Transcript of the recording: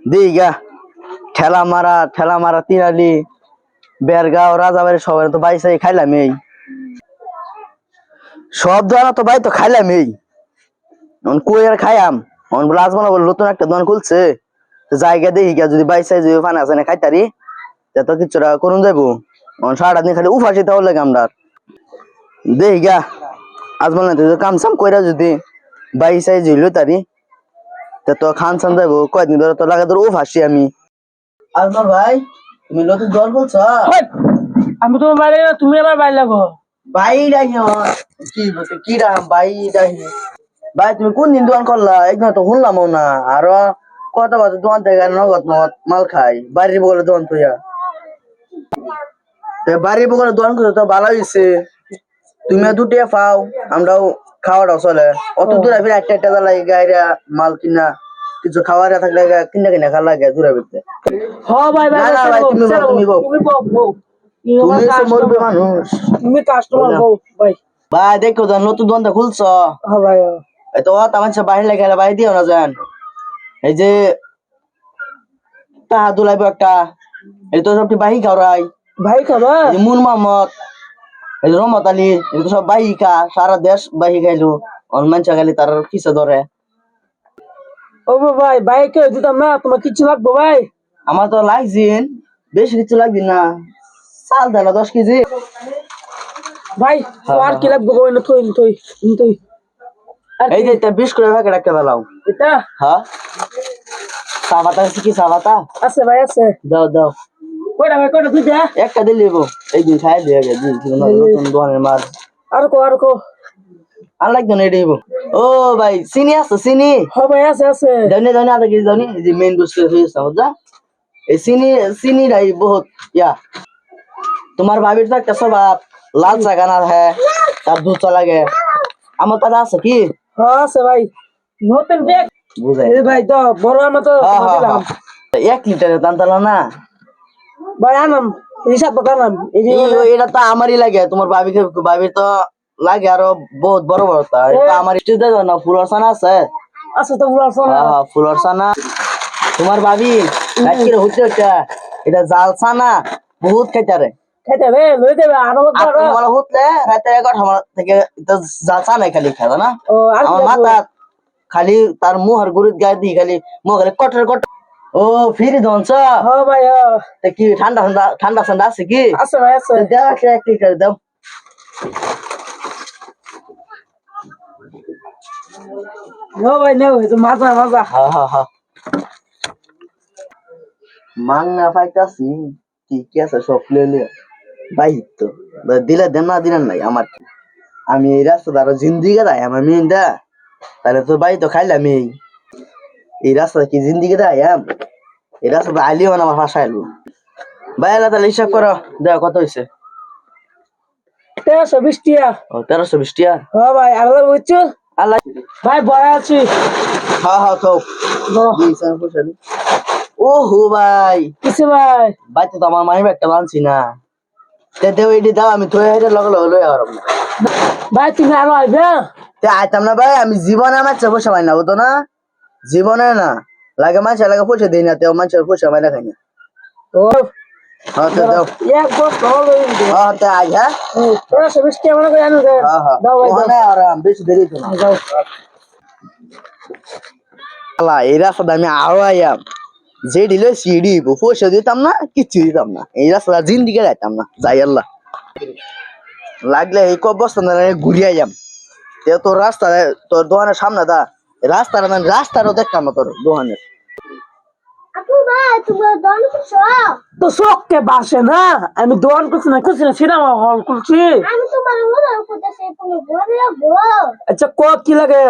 দিগা ঠেলা মারা তিরালি বেরগাঁও রাজাবাড়ি সবাই তো বাইসাই খাইলাম এই সব দোকান তো ভাই তো খাইলাম এই কই আর খাইয়াম রাজমালা বলে নতুন একটা দোকান খুলছে জায়গা দেখি গা যদি বাইসাই যদি ফান আছে না খাইতারি তো কিছুটা করুন যাইবো সারাটা দিন খালি উফাসি তাহলে আমরা দেখি গা আজমাল না কাম সাম কইরা যদি বাইসাই জইলো তারি তো খান সান যাইবো কয়দিন ধরে তো লাগা ধরে উফাসি আমি আজমাল ভাই তুমি নতুন দোকান খুলছ আমি তোমার বাইরে তুমি আমার বাইরে লাগো বাইরাই কি বলছে কি রাম বাইরাই ভাই তুমি কোন দিন দোকান করলা একদম তো শুনলাম না আর কত বছর দোকান থেকে নগদ নগদ মাল খাই বাড়ির বগলে দোকান তো বাড়ির বগলে দোকান করতে তো ভালো হয়েছে তুমি দুটো পাও আমরাও খাওয়াটাও চলে অত দূরে ফিরে একটা একটা লাগে গাড়ি মাল কিনা কিছু খাওয়ার থাকলে কিনা কিনা খাওয়া লাগে দূরে ফিরতে ভাই ভাই না ভাই তুমি মরবে মানুষ তুমি কাস্টমার বউ ভাই ভাই দেখো তো নতুন দোকানটা খুলছ হ্যাঁ ভাই তো আমার বাইরে লেগে বাইরে দিও না যান এই যে তাহা দুলাইব একটা এই তো সবটি বাহি খাওয়াই ভাই খাবা মুন মোহাম্মদ এই যে রহমত আলী এই তো সব বাহি খা সারা দেশ বাহি খাইলো অন মানুষ খালি তার পিছে ধরে ও ভাই বাইকে দিতাম না তোমার কিছু লাগবে ভাই আমার তো লাগছেন বেশি কিছু লাগবে না চাল দাও 10 কেজি ভাই আর কি লাগবে বই না তুই তুই তুই এই যে 20 করে প্যাকেট একটা দাও এটা হ্যাঁ সাবাতা কি সাবাতা আছে ভাই আছে দাও দাও কয়টা ভাই কয়টা তুই দে একটা দিলেবো এই দিন খাই দিয়ে গেছে নতুন দোকানের মাল আর কো আর লাগবে না এটাই ও ভাই চিনি আছে চিনি হ্যাঁ ভাই আছে আছে জানি আধা কেজি জানি এই যে মেইন বস্তু হয়েছে বুঝা এই চিনি রাই বহুত ইয়া তোমার ভাবির তো একটা স্বভাব লাল চা না হ্যাঁ তার দুধ চা লাগে আমার তারা আছে কি হ্যাঁ আছে ভাই নতুন ব্যাগ বুঝাই এই ভাই তো বড় আমার তো দিলাম 1 লিটারের দাম তালা না ভাই আনাম হিসাব বানাম এটা তো আমারই লাগে তোমার ভাবির তো লাগে আরো বহুত বড় বড় তা এটা আমার স্টেজ দাও না ফুলার সানা আছে আছে তো ফুলার সানা হ্যাঁ ফুলার সানা তোমার ভাবি কি হচ্ছে এটা জাল সানা বহুত খাইতারে খাইতে রে লই দেবে আরো বড় আমার হতলে রাতে 11 থেকে এটা জাল সানা খালি খায় না ও আর আমার মাথা খালি তার মুহর গুরুত গায়ে দি খালি মুখ খালি কটর ও ফিরি দনছ হ্যাঁ ভাই তে কি ঠান্ডা ঠান্ডা আছে কি আছে ভাই আছে দাও এক লিটার দাও নো ভাই নো তো মাজা হ্যাঁ মাং না পাইতাছি কি আছে সব লেলে ভাই তো দিলে দেন না দিলেন নাই আমার আমি এই রাস্তা আরো জিন্দিগি দেয় আমার মেয়েটা তাহলে তো ভাই তো খাইলাম এই রাস্তা কি জিন্দিগি দেয় এই রাস্তা আইলিও না আমার ভাষা এলো ভাই আল্লাহ তাহলে হিসাব করো দেখ কত হয়েছে 1320 টাকা ও 1320 টাকা হ্যাঁ ভাই আর বুঝছো আল্লাহ ভাই বড় আছি হ্যাঁ তো ও হো ভাই কিছু ভাই ভাই তো আমার মানি ব্যাগটা আনছি না দেও এটি দাও আমি তো হেঁটে লগে আর ভাই তুমি আরো আইবে আইতাম না ভাই আমি জীবনে আমার চেয়ে পয়সা পাই না বুঝতো না জীবনে না লাগে মানুষের লাগে পয়সা দিই না তেও মানুষের পয়সা পাই না খাই না ও হ্যাঁ তো দাও এক বস হলো হ্যাঁ তো আই হ্যাঁ 1320 টাকা মনে করে আনো দাও ভাই ওখানে আর বেশি দেরি তো না দাও আল্লাহ এই রাস্তাটা আমি আরো আইয়াম যে দিলে সিডি পয়সা দিতাম না কিচ্ছু দিতাম না এই রাস্তা জিন্দিগি যাইতাম না যাই আল্লাহ লাগলে এই কব বস্তা ঘুরিয়ে যাম তোর রাস্তা তোর দোকানের সামনে দা রাস্তারও দেখতাম না তোর দোকানের তো শোককে বাসে না আমি দোকান করছি না সিনেমা হল করছি আচ্ছা কত কি লাগে